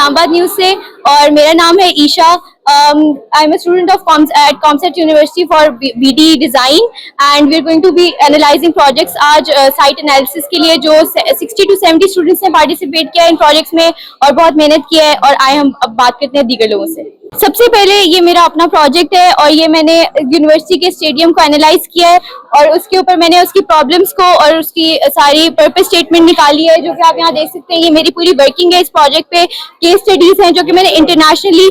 Islamabad news से और मेरा नाम है Isha. I am a student of at ComSat University for BD Design and we are going to be analyzing projects। आज site analysis के लिए जो 60 to 70 स्टूडेंट्स ने पार्टिसिपेट किया इन प्रोजेक्ट्स में और बहुत मेहनत की है और आए हम अब बात करते हैं दीगर लोगों से। सबसे पहले ये मेरा अपना प्रोजेक्ट है और ये मैंने यूनिवर्सिटी के स्टेडियम को एनालाइज किया है और उसके ऊपर मैंने उसकी प्रॉब्लम्स को और उसकी सारी पर्पस स्टेटमेंट निकाली है, जो कि आप यहाँ देख सकते हैं। ये मेरी पूरी वर्किंग है इस प्रोजेक्ट पे। केस स्टडीज हैं जो कि मैंने इंटरनेशनली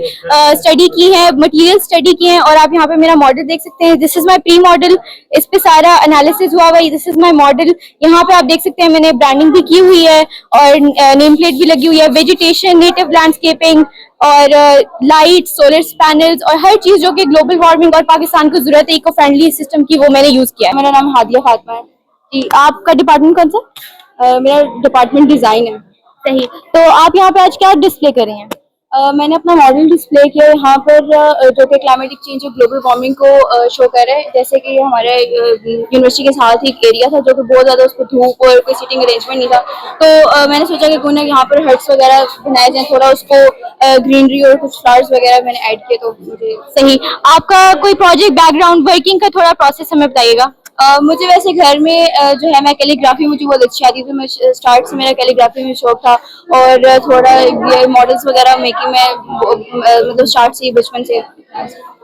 स्टडी की है, मटेरियल स्टडी की है और आप यहाँ पे मेरा मॉडल देख सकते हैं। This is my pre model, इस पे सारा एनालिसिस हुआ हुआ है। This is my model. यहाँ पे आप देख सकते हैं मैंने ब्रांडिंग भी की हुई है और नेम प्लेट भी लगी हुई है। वेजिटेशन, नेटिव लैंडस्केपिंग और लाइट, सोलर पैनल्स और हर चीज जो कि ग्लोबल वार्मिंग और पाकिस्तान को जरूरत है इको फ्रेंडली सिस्टम की, वो मैंने यूज किया है। मेरा नाम हादिया फातिमा है जी। आपका डिपार्टमेंट कौन सा? मेरा डिपार्टमेंट डिजाइन है। सही। तो आप यहाँ पे आज क्या डिस्प्ले कर रहे हैं? मैंने अपना मॉडल डिस्प्ले किया यहाँ पर जो कि क्लाइमेटिक चेंज और ग्लोबल वार्मिंग को शो कर रहा है। जैसे कि हमारे यूनिवर्सिटी के साथ ही एक एरिया था जो कि बहुत ज़्यादा उस पर धूप और कोई सीटिंग अरेंजमेंट नहीं था, तो मैंने सोचा कि क्यों ना यहाँ पर हट्स वगैरह बनाए जाए, थोड़ा उसको ग्रीनरी और कुछ फ्लावर्स वगैरह मैंने ऐड किए। तो मुझे सही। आपका कोई प्रोजेक्ट बैकग्राउंड वर्किंग का थोड़ा प्रोसेस हमें बताइएगा। मुझे वैसे घर में जो है मैं कैलीग्राफी मुझे बहुत अच्छी आती थी। मैं स्टार्ट से मेरा कैलीग्राफी में शौक था और थोड़ा ये मॉडल्स वगैरह मेकिंग में मतलब स्टार्ट से ही बचपन से।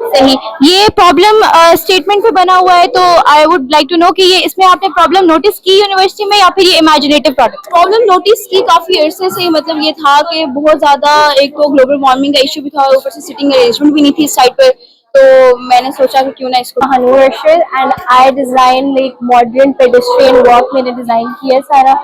सही। ये प्रॉब्लम स्टेटमेंट पे बना हुआ है, तो I would like to know कि ये इसमें आपने प्रॉब्लम नोटिस की यूनिवर्सिटी में या फिर ये इमेजिनेटिव प्रॉब्लम नोटिस की? काफी अरसे से मतलब ये था कि बहुत ज्यादा एक तो ग्लोबल वार्मिंग का इशू भी था और ऊपर से सिटिंग अरेंजमेंट भी नहीं थी इस साइड पर, तो मैंने सोचा कि क्यों ना इसको। Hanoor Arshad and I design like modern pedestrian walk मैंने डिजाइन किया सारा।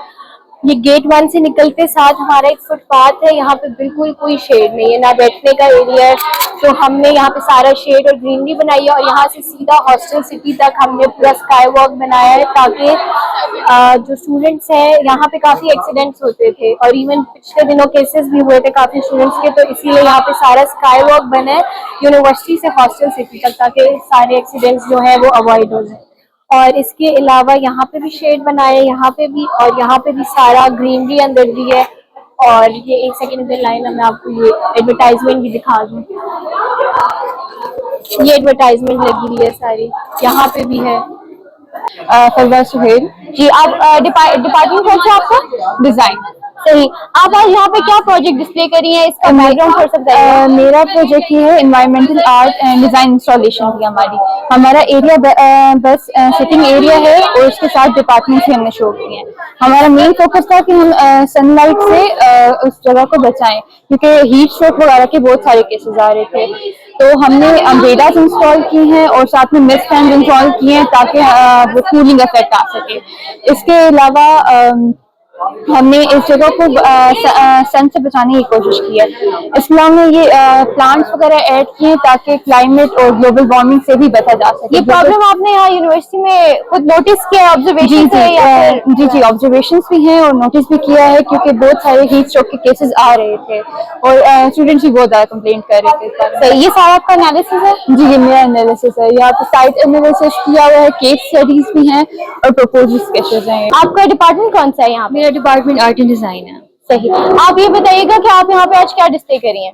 ये गेट 1 से निकलते साथ हमारा एक फुटपाथ है, यहाँ पे बिल्कुल कोई शेड नहीं है, ना बैठने का एरिया है, तो हमने यहाँ पे सारा शेड और ग्रीनरी बनाई है। और यहाँ से सीधा हॉस्टल सिटी तक हमने पूरा स्काई वॉक बनाया है ताकि जो स्टूडेंट्स हैं यहाँ पे काफी एक्सीडेंट्स होते थे और इवन पिछले दिनों केसेस भी हुए थे काफी स्टूडेंट्स के, तो इसीलिए यहाँ पे सारा स्काई वॉक बना है यूनिवर्सिटी से हॉस्टल सिटी तक ताकि सारे एक्सीडेंट्स जो है वो अवॉइड हो जाए। और इसके अलावा यहाँ पे भी शेड बनाए, यहाँ पे भी और यहाँ पे भी सारा ग्रीनरी अंदर दी है। और ये एक सेकंड इधर लाइन है, मैं आपको ये एडवर्टाइजमेंट भी दिखा दूँ। ये एडवर्टाइजमेंट लगी हुई है सारी, यहाँ पे भी है। फरवा सुहेल जी। आप डिपार्टमेंट कौन सा आपका? डिजाइन। सही। आप आज यहाँ पे क्या प्रोजेक्ट डिस्प्ले करी है, इसका बैकग्राउंड थोड़ा सा बताइए। मेरा प्रोजेक्ट ये है environmental art and design installation की। हमारा एरिया बस सिटिंग एरिया है और उसके साथ डिपार्टमेंट भी हमने शो किए हैं। हमारा मेन फोकस था कि हम सनलाइट से उस जगह को बचाएं क्योंकि हीट स्ट्रोक वगैरह के बहुत सारे केसेस आ रहे थे, तो हमने अम्ब्रेलास इंस्टॉल की हैं और साथ में मिस्ट फैन इंस्टॉल किए हैं ताकि वो कूलिंग इफेक्ट आ सके। इसके अलावा हमने इस जगह को सन से बचाने की कोशिश की है। इसमें हमने ये प्लांट्स वगैरह ऐड किए ताकि क्लाइमेट और ग्लोबल वार्मिंग से भी बचा जा सके। ये प्रॉब्लम आपने यहाँ यूनिवर्सिटी में खुद नोटिस किया, ऑब्जर्वेशन जी जी ऑब्जर्वेशन भी हैं और नोटिस भी किया है क्योंकि बहुत सारे हीट स्ट्रोक के केसेस आ रहे थे और स्टूडेंट्स भी बहुत ज्यादा कंप्लेंट कर रहे थे। सही। ये सारा आपका एनालिसिस है? जी जी मेरा एनालिसिस है। यहाँ पे साइट एनालिसिस किया हुआ है, केस स्टडीज भी हैं और प्रपोजल स्केचेस हैं। आपका डिपार्टमेंट कौन सा है यहाँ? मेरा डिपार्टमेंट आर्ट एंड डिजाइन है। सही। आप ये बताइएगा कि आप यहाँ पे आज क्या डिस्प्ले करी हैं?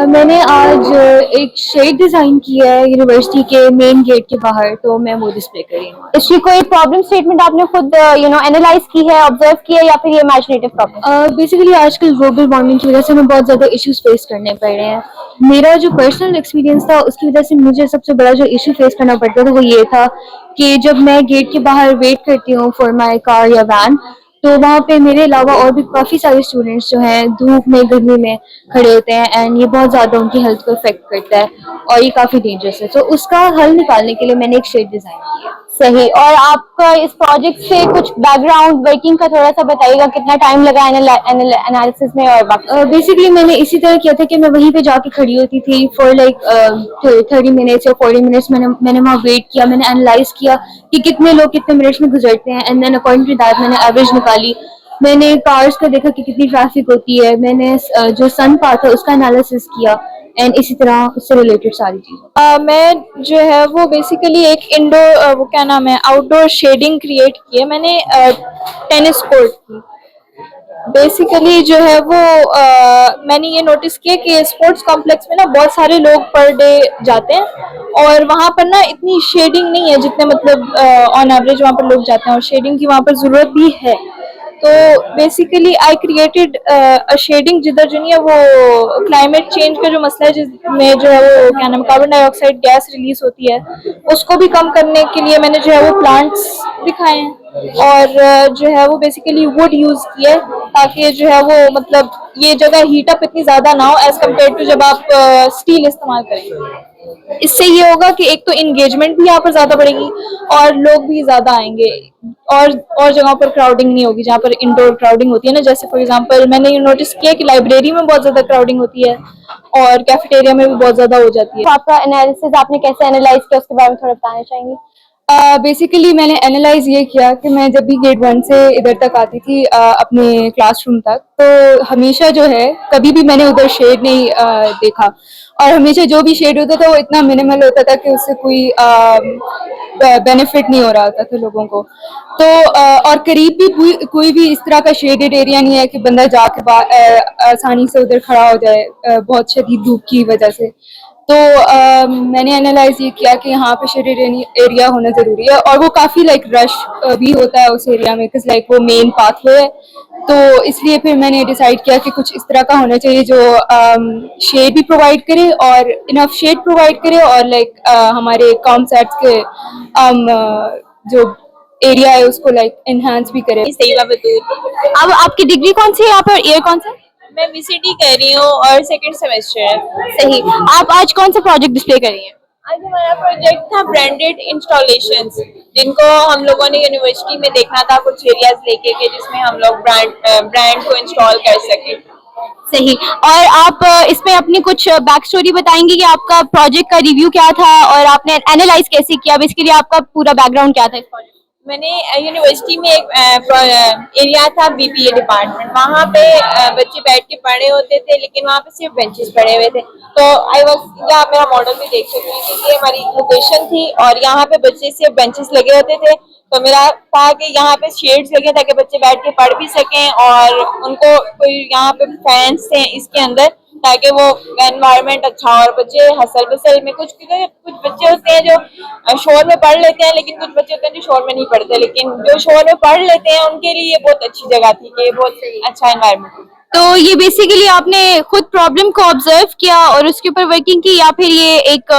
मैंने आज एक शेड डिजाइन किया है यूनिवर्सिटी के मेन गेट के बाहर, तो मैं वो डिस्प्ले करी हूँ। इसकी कोई प्रॉब्लम स्टेटमेंट आपने खुद एनालाइज की है, ऑब्जर्व किया है या फिर ये इमेजिनेटिव प्रॉब्लम? बेसिकली आजकल ग्लोबल वार्मिंग की वजह से हमें बहुत ज्यादा इश्यूज फेस करने पड़ रहे हैं। मेरा जो पर्सनल एक्सपीरियंस था उसकी वजह से मुझे सबसे बड़ा जो इशू फेस करना पड़ता था वो ये था कि जब मैं गेट के बाहर वेट करती हूँ फॉर माई कार या वैन, तो वहाँ पे मेरे अलावा और भी काफ़ी सारे स्टूडेंट्स जो हैं धूप में गर्मी में खड़े होते हैं एंड ये बहुत ज़्यादा उनकी हेल्थ को इफेक्ट करता है और ये काफ़ी डेंजरस है। तो उसका हल निकालने के लिए मैंने एक शेड डिज़ाइन किया। सही। और आपका इस प्रोजेक्ट से कुछ बैकग्राउंड वर्किंग का थोड़ा सा बताइएगा, कितना टाइम लगा एनालिसिस में? और बेसिकली मैंने इसी तरह किया था कि मैं वहीं पे जाके खड़ी होती थी फॉर लाइक 30 मिनट्स या 40 मिनट्स। मैंने वहाँ वेट किया, मैंने एनालाइज किया कि कितने लोग कितने मिनट्स में गुजरते हैं and then according to that मैंने एवरेज निकाली। मैंने कार्स का देखा कि कितनी ट्रैफिक होती है, मैंने जो सन पाथ है उसका एनालिसिस किया एंड इसी तरह उससे रिलेटेड सारी चीजें। मैं जो है वो बेसिकली एक इंडोर वो क्या नाम है आउटडोर शेडिंग क्रिएट की है मैंने टेनिस कोर्ट की। बेसिकली जो है वो मैंने ये नोटिस किया कि स्पोर्ट्स कॉम्प्लेक्स में ना बहुत सारे लोग पर डे जाते हैं और वहाँ पर ना इतनी शेडिंग नहीं है जितने मतलब ऑन एवरेज वहाँ पर लोग जाते हैं, और शेडिंग की वहाँ पर ज़रूरत भी है। तो basically I created a shading जिधर जो नहीं है वो क्लाइमेट चेंज का जो मसला है जिसमें जो है वो क्या नाम कार्बन डाइऑक्साइड गैस रिलीज होती है उसको भी कम करने के लिए मैंने जो है वो प्लांट्स दिखाए हैं, और जो है वो बेसिकली वुड यूज किए ताकि जो है वो मतलब ये जगह हीट अप इतनी ज्यादा ना हो एज कम्पेयर टू जब आप स्टील इस्तेमाल करेंगे। इससे ये होगा कि एक तो इंगेजमेंट भी यहाँ पर ज्यादा बढ़ेगी और लोग भी ज्यादा आएंगे, और जगहों पर क्राउडिंग नहीं होगी जहाँ पर इंडोर क्राउडिंग होती है ना, जैसे फॉर एग्जांपल मैंने ये नोटिस किया कि लाइब्रेरी में बहुत ज्यादा क्राउडिंग होती है और कैफेटेरिया में भी बहुत ज्यादा हो जाती है। तो आपका एनालिसिस आपने कैसे एनालाइज किया उसके बारे में थोड़ा बताना चाहेंगे? बेसिकली मैंने एनालाइज ये किया कि मैं जब भी गेट 1 से इधर तक आती थी अपने क्लासरूम तक, तो हमेशा जो है कभी भी मैंने उधर शेड नहीं देखा, और हमेशा जो भी शेड होता था वो इतना मिनिमल होता था कि उससे कोई बेनिफिट नहीं हो रहा होता था लोगों को। तो और करीब भी कोई भी इस तरह का शेडेड एरिया नहीं है कि बंदा जाके आसानी से उधर खड़ा हो जाए बहुत शदीद धूप की वजह से। तो मैंने एनालाइज ये किया कि यहाँ पे शेडेड एरिया होना ज़रूरी है, और वो काफ़ी लाइक रश भी होता है उस एरिया में बिकॉज लाइक वो मेन पाथवे है। तो इसलिए फिर मैंने डिसाइड किया कि कुछ इस तरह का होना चाहिए जो शेड भी प्रोवाइड करे और इनफ शेड प्रोवाइड करे, और लाइक हमारे कॉन्सर्ट्स के जो एरिया है उसको लाइक इन्हांस भी करे। सही बतूर। अब आपकी डिग्री कौन सी है यहाँ पर, ईयर कौन सा है? मैं बीसीटी कर रही हूँ और सेकंड सेमेस्टर है। सही। आप आज कौन सा प्रोजेक्ट डिस्प्ले कर रही हैं? आज हमारा प्रोजेक्ट था ब्रांडेड इंस्टॉलेशंस, जिनको हम लोगों ने यूनिवर्सिटी में देखना था कुछ एरियाज लेके के जिसमें हम लोग ब्रांड को इंस्टॉल कर सके। सही। और आप इसमें अपनी कुछ बैक स्टोरी बताएंगे कि आपका प्रोजेक्ट का रिव्यू क्या था और आपने एनालाइज कैसे किया, बेसिकली आपका पूरा बैकग्राउंड क्या था इस प्रोजेक्ट? मैंने यूनिवर्सिटी में एक एरिया था बीपीए डिपार्टमेंट, वहाँ पे बच्चे बैठ के पढ़े होते थे लेकिन वहाँ पे सिर्फ बेंचेस पड़े हुए थे। तो आई वाज या मेरा मॉडल भी देख सकते हैं कि ये हमारी लोकेशन थी और यहाँ पे बच्चे सिर्फ बेंचेस लगे होते थे। तो मेरा था कि यहाँ पे शेड्स लगे ताकि बच्चे बैठ के पढ़ भी सकें और उनको कोई यहाँ पे फैंस थे इसके अंदर ताकि वो एनवायरनमेंट अच्छा हो और बच्चे हसल बसल में कुछ बच्चे होते हैं जो शोर में पढ़ लेते हैं लेकिन कुछ बच्चे होते हैं जो शोर में नहीं पढ़ते, लेकिन जो शोर में पढ़ लेते हैं उनके लिए ये बहुत अच्छी जगह थी कि बहुत अच्छा एनवायरनमेंट। तो ये बेसिकली आपने खुद प्रॉब्लम को ऑब्जर्व किया और उसके ऊपर वर्किंग की, या फिर ये एक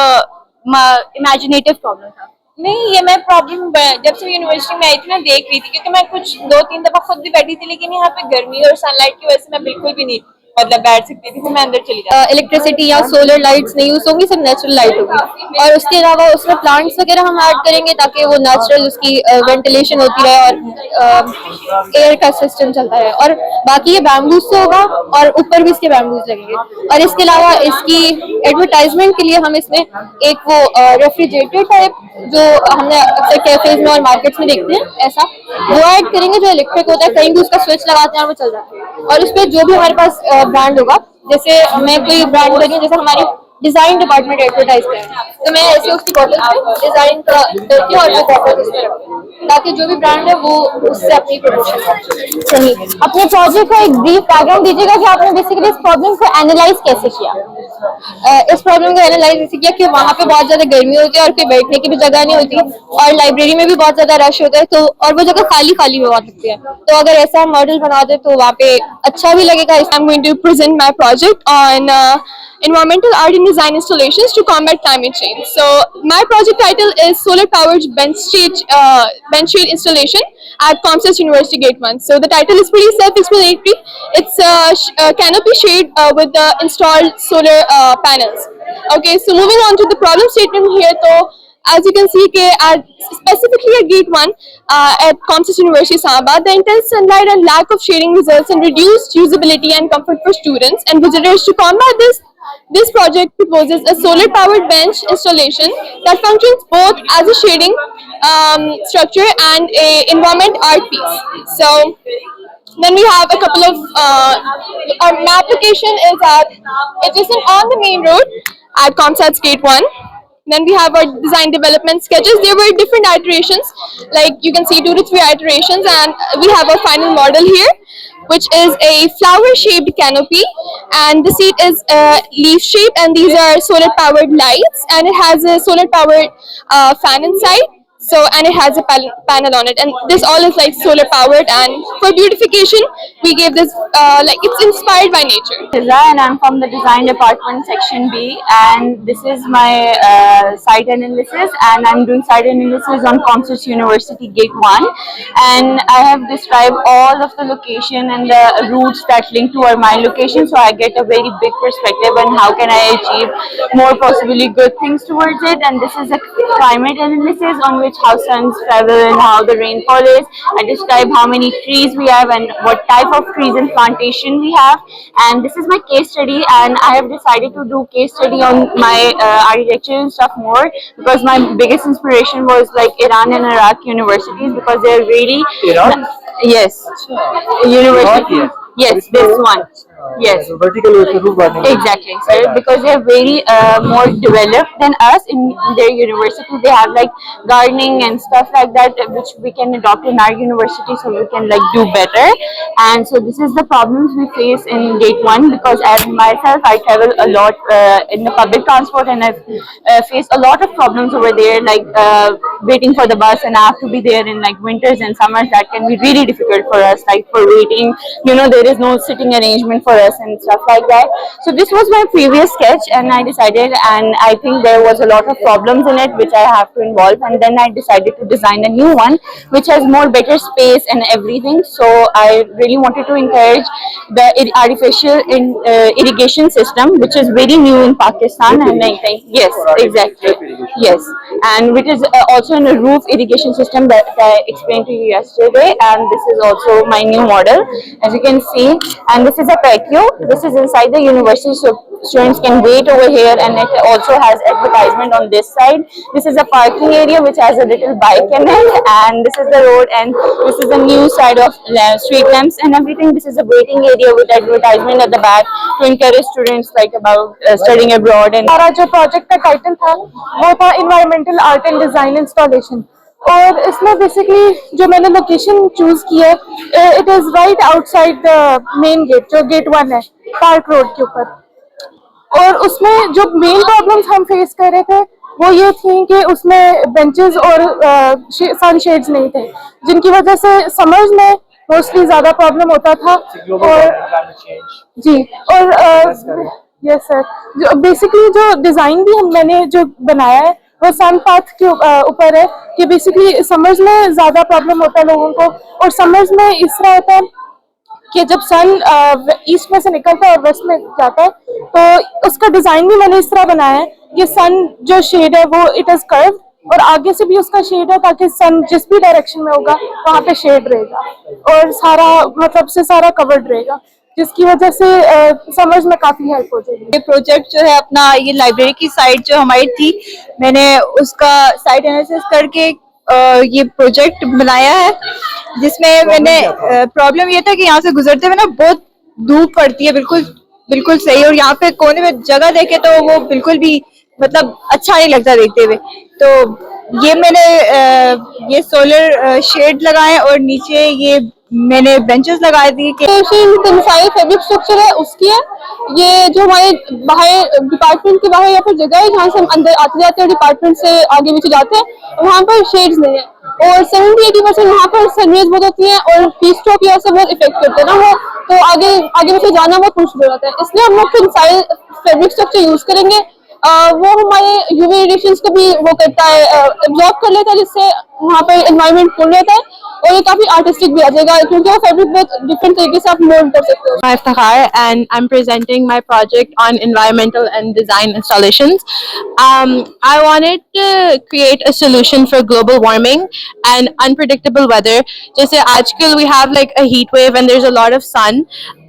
इमेजिनेटिव प्रॉब्लम था? नहीं, ये मैं प्रॉब्लम जब से यूनिवर्सिटी में आई थी ना देख रही थी, क्योंकि मैं कुछ 2-3 दफा खुद भी बैठी थी लेकिन यहाँ पे गर्मी और सनलाइट की वजह से मैं बिल्कुल भी नहीं मतलब बैठ सकती थी, तो मैं अंदर चली जाती। इलेक्ट्रिसिटी या सोलर लाइट्स नहीं यूज होंगी, सिर्फ नेचुरल लाइट होगी, और उसके अलावा उसमें प्लांट्स वगैरह हम ऐड करेंगे ताकि वो नेचुरल उसकी वेंटिलेशन होती रहे और एयर का सिस्टम चलता है। और बाकी ये बैम्बूज से होगा और ऊपर भी इसके बैम्बूज लगेंगे। और इसके अलावा इसकी एडवर्टाइजमेंट के लिए हम इसमें एक वो रेफ्रिजरेटर टाइप जो हमने अक्सर कैफेज में और मार्केट्स में देखते हैं ऐसा वो ऐड करेंगे जो इलेक्ट्रिक होता है, कहीं भी उसका स्विच लगाते हैं और वो चल जाता है। और उस पर जो भी हमारे पास ब्रांड होगा, जैसे मैं कोई ब्रांड लगी जैसे हमारी डिजाइन डिपार्टमेंट एडवर्टाइज करें तो मैं ऐसे उसकी बॉटल पे डिजाइन का करती हूँ और वो बॉटल इस पे रखती हूँ ताकि जो भी ब्रांड है वो उससे अपनी प्रमोशन करे। सही। अपने प्रोजेक्ट का एक ब्रीफ बैकग्राउंड दीजिएगा कि आपने बेसिकली इस प्रॉब्लम को एनालाइज कैसे किया? इस प्रॉब्लम को एनालाइज ऐसे किया कि वहाँ पे बहुत ज्यादा गर्मी होती है और कोई बैठने की भी जगह नहीं होती, और लाइब्रेरी में भी बहुत ज्यादा रश होता है, तो और वो जगह खाली खाली बहुत लगती है। तो अगर ऐसा मॉडल बना दे तो वहाँ पे अच्छा भी लगेगा। I'm going to present my project on environmental art and design installations to combat climate change. So my project title is Solar Powered bench shade installation at Comstas University Gate 1. So the title is pretty self-explanatory. It's a canopy shade with the installed solar panels. Okay, so moving on to the problem statement here. So as you can see, specifically at Gate 1 at Comstas University Islamabad, the intense sunlight and lack of shading results in reduced usability and comfort for students and visitors. To combat this project proposes a solar-powered bench installation that functions both as a shading structure and a environment art piece. So then we have a couple of our application is at adjacent on the main road at Comsats Gate 1. Then we have our design development sketches. There were different iterations, like you can see 2 to 3 iterations, and we have our final model here. which is a flower-shaped canopy, and the seat is leaf-shaped, and these are solar-powered lights, and it has a solar-powered fan inside. So, and it has a panel on it, and this all is like solar powered. And for beautification, we gave this like it's inspired by nature. Fiza, and I'm from the design department section B, and this is my site analysis, and I'm doing site analysis on Comsat University Gate 1, and I have described all of the location and the routes that link to my location, so I get a very big perspective on how can I achieve more possibly good things towards it. And this is a climate analysis on which how suns travel and how the rainfall is. I describe how many trees we have and what type of trees and plantation we have. And this is my case study, and I have decided to do case study on my architecture and stuff more, because my biggest inspiration was like Iran and Iraq universities, because they're really Iran? Yes, university. Yes, this one. Yes. Vertical with the roof garden. Exactly, sir. Because they're very more developed than us in their university. They have like gardening and stuff like that, which we can adopt in our university, so we can like do better. And so this is the problems we face in Gate 1, because as myself, I travel a lot in the public transport, and I've faced a lot of problems over there, like waiting for the bus, and I have to be there in like winters and summers. That can be really difficult for us, like for waiting. There is no sitting arrangement for us and stuff like that. So this was my previous sketch, and I decided, and I think there was a lot of problems in it which I have to involve, and then I decided to design a new one which has more better space and everything. So I really wanted to encourage the artificial irrigation system, which is very new in Pakistan, and I think yes, exactly, yes, and which is also in a roof irrigation system that I explained to you yesterday. And this is also my new model, as you can see, and this is a patio. This is inside the university, so students can wait over here, and it also has advertisement on this side. This is a parking area which has a little bike in it, and this is the road, and this is the new side of street lamps and everything. This is a waiting area with advertisement at the back to encourage students like about studying abroad. And हमारा जो project का title था वो था environmental art and design installation, और इसमें basically जो मैंने लोकेशन चूज की है, it is right outside the main gate, जो गेट 1 है पार्क रोड के ऊपर। और उसमें जो मेन प्रॉब्लम्स हम फेस कर रहे थे वो ये थी कि उसमें बेंचेस और सनशेड्स नहीं थे, जिनकी वजह से समर्स में मोस्टली ज्यादा प्रॉब्लम होता था। और जी, और यस सर, जो बेसिकली जो डिजाइन भी मैंने जो बनाया है वो सन पाथ के ऊपर है, कि बेसिकली समर्स में ज्यादा प्रॉब्लम होता है लोगों को। और समर्स में इस तरह होता है कि जब सन ईस्ट में से निकलता है और वेस्ट में जाता है, तो उसका डिजाइन भी मैंने इस तरह बनाया है कि सन जो शेड है वो इट इज कर्व, और आगे से भी उसका शेड है, ताकि सन जिस भी डायरेक्शन में होगा वहाँ पे शेड रहेगा, और सारा मतलब से सारा कवर्ड रहेगा, जिसकी वजह से समझ में काफी हेल्प हो जाएगी। ये प्रोजेक्ट जो है अपना, ये लाइब्रेरी की साइट जो हमारी थी, मैंने उसका साइट एनालिसिस करके ये प्रोजेक्ट बनाया है, जिसमें मैंने प्रॉब्लम ये था कि यहाँ से गुजरते हुए ना बहुत धूप पड़ती है, बिल्कुल बिल्कुल सही, और यहाँ पे कोने में जगह देखे तो वो बिल्कुल भी मतलब अच्छा नहीं लगता देखते हुए। तो ये मैंने ये सोलर शेड लगाए, और नीचे ये मैंने बेंचेस लगा दी कि फैब्रिक स्ट्रक्चर है उसकी है। ये जो हमारे बाहर डिपार्टमेंट के बाहर या फिर जगह है जहाँ से हम अंदर आते जाते हैं, डिपार्टमेंट से आगे पीछे जाते हैं, वहाँ पर शेड्स नहीं है, और 70-80% वहाँ पर सनरेज बहुत होती है, और हीट स्ट्रोक की वजह से बहुत इफेक्ट करते हैं ना वो, तो आगे पीछे जाना बहुत मुश्किल हो जाता है। इसलिए हम लोग फिर फैब्रिक स्ट्रक्चर यूज करेंगे। वो हमारे यूवी रेडिएशंस को भी वो करता है, एब्जॉर्ब कर लेता है, जिससे वहाँ पर एनवायरनमेंट कूल रहता है, और ये काफी आर्टिस्टिक भी आ जाएगा, क्योंकि वो फैब्रिक बहुत डिफरेंट तरीके से आप मोल्ड कर सकते हो। I'm Iftihar, and I'm presenting my project on environmental and design installations. I wanted to create a solution for global warming and unpredictable weather. जैसे आजकल we have like a heat wave and there's a lot of sun,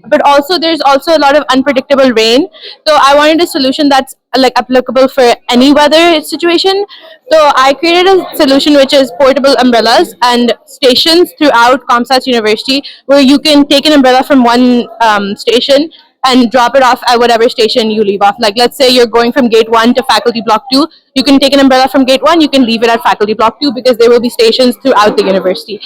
but also there's also a lot of unpredictable rain. So I wanted a solution that's like applicable for any weather situation. So I created a solution which is portable umbrellas and stations throughout Comsat University, where you can take an umbrella from one station and drop it off at whatever station you leave off. Like, let's say you're going from gate 1 to faculty block 2, you can take an umbrella from gate 1, you can leave it at faculty block 2, because there will be stations throughout the university.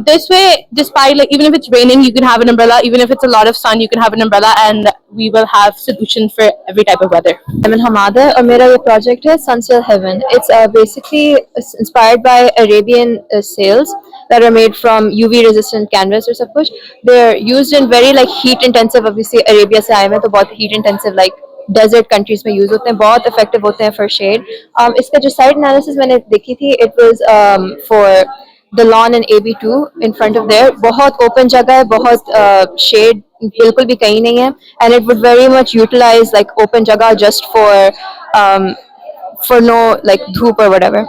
This way, despite, like, even if it's raining, you can have an umbrella. Even if it's a lot of sun, you can have an umbrella, and we will have solution for every type of weather. I'm Hamada और मेरा ये project है Sunsail Heaven. It's basically inspired by Arabian sails that are made from UV resistant canvas और सब कुछ. They're used in very like heat intensive. Obviously Arabia से आए हैं तो बहुत heat intensive like desert countries में use होते हैं, बहुत effective होते हैं for shade. इसका जो site analysis मैंने देखी थी, it was for the lawn in AB2 in front of there. बहुत open जगह है, बहुत shade बिल्कुल भी कहीं नहीं है, and it would very much utilize like open जगह just for no like धूप or whatever.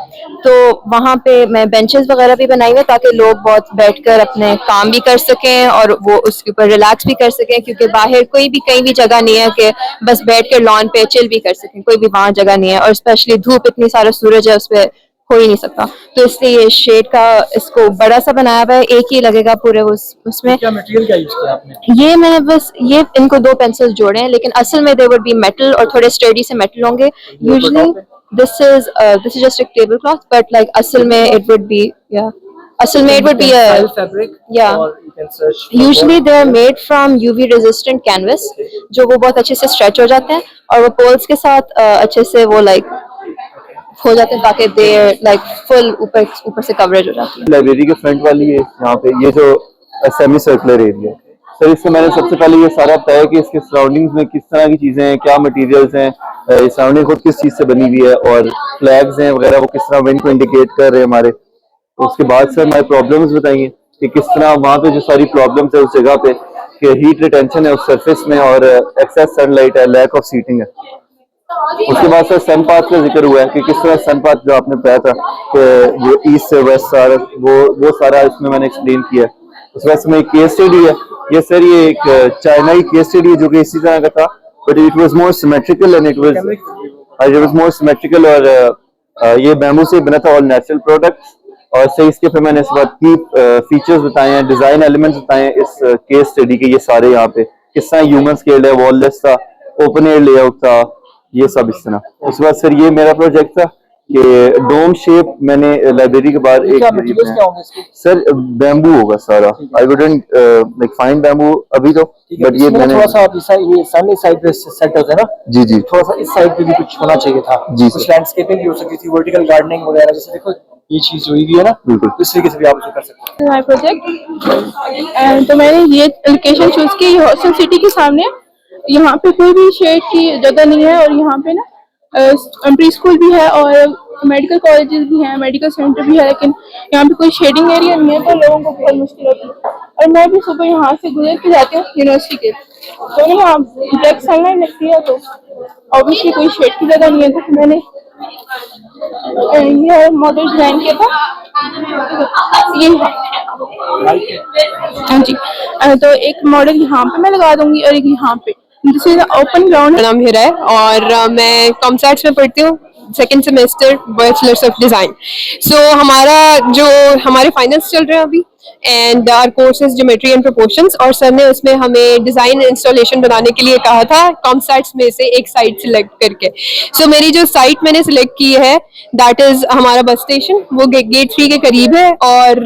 तो वहाँ पे मैं benches वगैरह भी बनाई हुई ताकि लोग बहुत बैठकर अपने काम भी कर सकें और वो उसके ऊपर रिलैक्स भी कर सकें, क्योंकि बाहर कोई भी कहीं भी जगह नहीं है कि बस बैठ कर लॉन पे चिल भी कर सकें, कोई भी वहाँ जगह नहीं है, और स्पेशली धूप इतनी सारा सूरज है उस पर हो ही नहीं सकता. तो इसलिए ये शेड का इसको बड़ा सा बनाया हुआ है, एक ही लगेगा पूरे उसमें. क्या मटेरियल क्या यूज किया आपने? ये मैंने बस ये इनको 2 पेंसिल्स जोड़े हैं, लेकिन असल में दे वुड बी मेटल और थोड़े स्टडी से मेटल होंगे. Usually this is just a tablecloth, but like असल में it would be असल में it would be a fabric, yeah. or you can search Usually they are made from UV resistant canvas, जो वो बहुत अच्छे से stretch हो जाते हैं और वो poles के साथ अच्छे से वो like हो जाते हैं ताकि they like full ऊपर से coverage हो जाती है. लाइब्रेरी के फ्रंट वाली है यहाँ पे, ये जो सेमी सर्कुलर एरिया सर, इससे मैंने सबसे पहले ये सारा बताया कि इसके सराउंडिंग्स में किस तरह की चीजें हैं, क्या मटेरियल्स हैं, सराउंडिंग खुद किस चीज से बनी हुई है, और फ्लैग्स हैं वगैरह वो किस तरह विंड को इंडिकेट कर रहे हैं हमारे. तो उसके बाद सर हमारे प्रॉब्लम्स बताएंगे कि किस तरह वहाँ पे जो सारी प्रॉब्लम्स है उस जगह पे, कि हीट रिटेंशन है उस सरफेस में और एक्सेस सनलाइट है, लैक ऑफ सीटिंग है. उसके बाद सर सन पाथ का जिक्र हुआ है कि किस तरह सन पाथ जो आपने बताया था कि वो ईस्ट से वेस्ट सारा वो सारा इसमें मैंने एक्सप्लेन किया. उस वजह से में एक केस स्टडी है ये सर, ये एक चाइनाई केस स्टडी है जो कि इसी तरह का था, but it was more symmetrical and it was more symmetrical, और ये बैम्बू से बना था, ऑल नेचुरल प्रोडक्ट्स. और सही इसके फिर मैंने इस बात की फीचर्स बताए हैं, डिजाइन एलिमेंट्स बताए हैं इस केस स्टडी के, ये सारे यहाँ पे किस तरह ह्यूमन स्केल्ड है, वॉललेस था, ओपन एयर लेआउट था, ये सब इस तरह. उसके बाद सर ये मेरा प्रोजेक्ट था कि डोम शेप मैंने लाइब्रेरी के बाद एक सर बैम्बू होगा सारा. I wouldn't like find bamboo अभी तो, बट ये मैंने थोड़ा सा ये सामने साइड पे सेट होता है ना जी जी, थोड़ा सा इस साइड पे भी कुछ होना चाहिए था जी, कुछ लैंडस्केपिंग भी हो सकती थी, वर्टिकल गार्डनिंग वगैरह. जैसे देखो ये चीज जो हुई है ना, बिल्कुल इस तरीके से भी आप उसे कर सकते हैं. माय प्रोजेक्ट तो मैंने ये लोकेशन चूज की हॉस्टल सिटी के सामने. यहाँ पे कोई भी शेड की जगह नहीं है और यहाँ पे ना प्री स्कूल भी है और मेडिकल कॉलेजेस भी हैं, मेडिकल सेंटर भी है, लेकिन यहाँ पे कोई शेडिंग एरिया नहीं है तो लोगों को बहुत मुश्किल होती है. और मैं भी सुबह यहाँ से गुजर के जाती हूँ यूनिवर्सिटी के, तो ना यहाँ डायरेक्ट सनलाइट लगती है, तो ऑब्वियसली कोई शेड की जगह नहीं है. तो मैंने ये मॉडल डिजाइन किया था, ये हाँ जी. तो एक मॉडल यहाँ पे मैं लगा दूंगी और एक यहाँ पे. This is open ground. मेरा नाम हिरा है और मैं कॉमसैट्स में पढ़ती हूँ, second semester bachelors of design. So हमारे फाइनल्स चल रहे हैं अभी, and our course is geometry and proportions. और सर ने उसमें हमें डिज़ाइन इंस्टॉलेशन बनाने के लिए कहा था कॉमसैट्स में से एक साइट सिलेक्ट करके. सो मेरी जो साइट मैंने सिलेक्ट की है दैट इज़ हमारा बस स्टेशन, वो गेट 3 के करीब है, और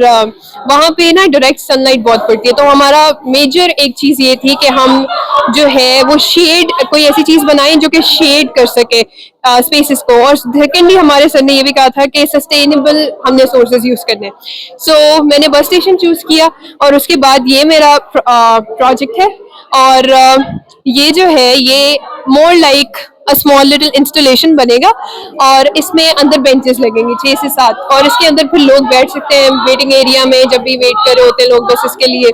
वहाँ पे ना डायरेक्ट सनलाइट बहुत पड़ती है. तो हमारा मेजर एक चीज़ ये थी कि हम जो है वो शेड, कोई ऐसी चीज़ बनाएं जो कि शेड कर सके स्पेसेस को. और सेकेंडली हमारे सर ने ये भी कहा था कि सस्टेनेबल हमने सोर्सेज यूज़ करने. सो मैंने बस स्टेशन चूज़ किया और उसके बाद ये मेरा प्रोजेक्ट है. और ये जो है ये more like a small little installation बनेगा, और इसमें अंदर बेंचेस लगेंगे 6 से 7, और इसके अंदर फिर लोग बैठ सकते हैं वेटिंग एरिया में जब भी वेट कर रहे होते हैं लोग बसेस के लिए.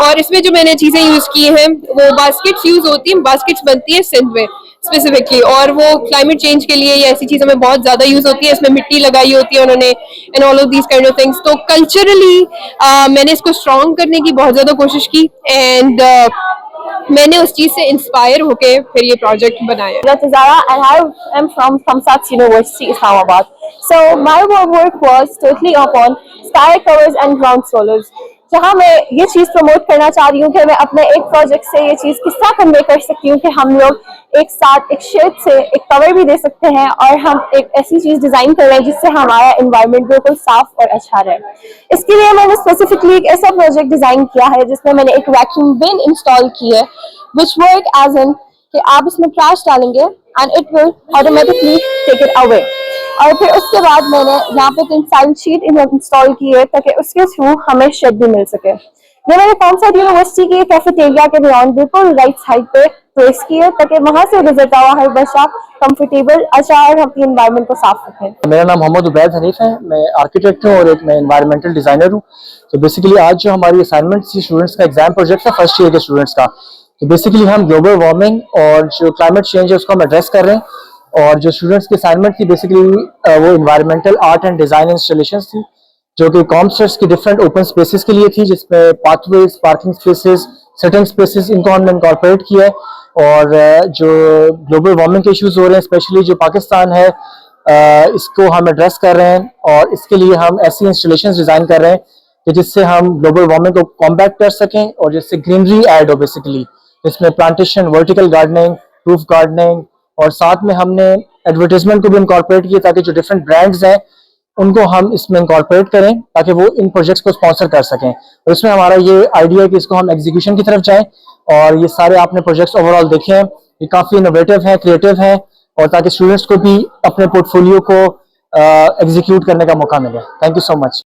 और इसमें जो मैंने चीज़ें यूज़ की हैं वो बास्केट्स यूज़ होती हैं, बास्केट्स बनती है सिंध में स्पेसिफिकली, और वो क्लाइमेट चेंज के लिए ये ऐसी चीज़ों में बहुत ज़्यादा यूज़ होती है. इसमें मिट्टी लगाई होती है उन्होंने, and all of these kind of things. तो कल्चरली मैंने इसको स्ट्रॉन्ग करने की बहुत ज़्यादा कोशिश की, एंड मैंने उस चीज़ से इंस्पायर होके फिर ये प्रोजेक्ट बनाया. Zara, and I am from Kamsat University, Islamabad. So my work was totally upon sky covers and ground solars. जहाँ मैं ये चीज़ प्रमोट करना चाह रही हूँ कि मैं अपने एक प्रोजेक्ट से ये चीज़ किस तरह कन्वे कर सकती हूँ कि हम लोग एक साथ एक शेड से एक कवर भी दे सकते हैं और हम एक ऐसी चीज़ डिज़ाइन कर रहे हैं जिससे हमारा एनवायरनमेंट बिल्कुल साफ और अच्छा रहे। इसके लिए मैंने स्पेसिफिकली एक ऐसा प्रोजेक्ट डिज़ाइन किया है जिसमें मैंने एक वैक्यूम बिन इंस्टॉल की है विच वर्क एज एन कि आप इसमें ट्रैश डालेंगे and it will automatically take it away. और फिर उसके बाद मैंने यहाँ पे टेंसाइल शीट इंस्टॉल की है ताकि उसके थ्रू हमें शेड भी मिल सके। ये मैंने कॉमसेट यूनिवर्सिटी की कैफेटेरिया के बियॉन्ड बिल्कुल राइट साइड पे प्लेस की है ताकि वहां से गुजरता हुआ हर बच्चा कंफर्टेबल अच्छा और अपनी एनवायरनमेंट को साफ रखें। मेरा नाम मोहम्मद उबैद हनीफ है, मैं आर्किटेक्ट हूँ और एक मैं एनवायरमेंटल डिजाइनर हूँ। तो बेसिकली आज जो हमारी असाइनमेंट थी स्टूडेंट्स का एग्जाम प्रोजेक्ट था फर्स्ट ईयर के स्टूडेंट्स का, तो बेसिकली हम ग्लोबल वार्मिंग और जो क्लाइमेट चेंज है उसको हम एड्रेस कर रहे हैं। और जो स्टूडेंट्स की असाइनमेंट थी बेसिकली वो environmental art and design installations थी जो कि कॉमस्टर्स की डिफरेंट ओपन स्पेसेस के लिए थी, जिसमें pathways, parking spaces, sitting spaces इनको हमने इनकॉर्पोरेट किया है। और जो ग्लोबल वार्मिंग के इश्यूज हो रहे हैं स्पेशली जो पाकिस्तान है इसको हम एड्रेस कर रहे हैं और इसके लिए हम ऐसी इंस्टॉलेशंस डिजाइन कर रहे हैं कि जिससे हम ग्लोबल वार्मिंग को कॉम्बैट कर सकें और जिससे ग्रीनरी ऐड हो। बेसिकली इसमें plantation, vertical gardening, roof gardening और साथ में हमने एडवर्टाइजमेंट को भी इनकॉर्पोरेट किया ताकि जो डिफरेंट ब्रांड्स हैं उनको हम इसमें इनकॉर्पोरेट करें ताकि वो इन प्रोजेक्ट्स को स्पॉन्सर कर सकें। और इसमें हमारा ये आइडिया है कि इसको हम एग्जीक्यूशन की तरफ जाएं और ये सारे आपने प्रोजेक्ट्स ओवरऑल देखे हैं, ये काफ़ी इनोवेटिव हैं, क्रिएटिव हैं और ताकि स्टूडेंट्स को भी अपने पोर्टफोलियो को एग्जीक्यूट करने का मौका मिले। Thank you so much.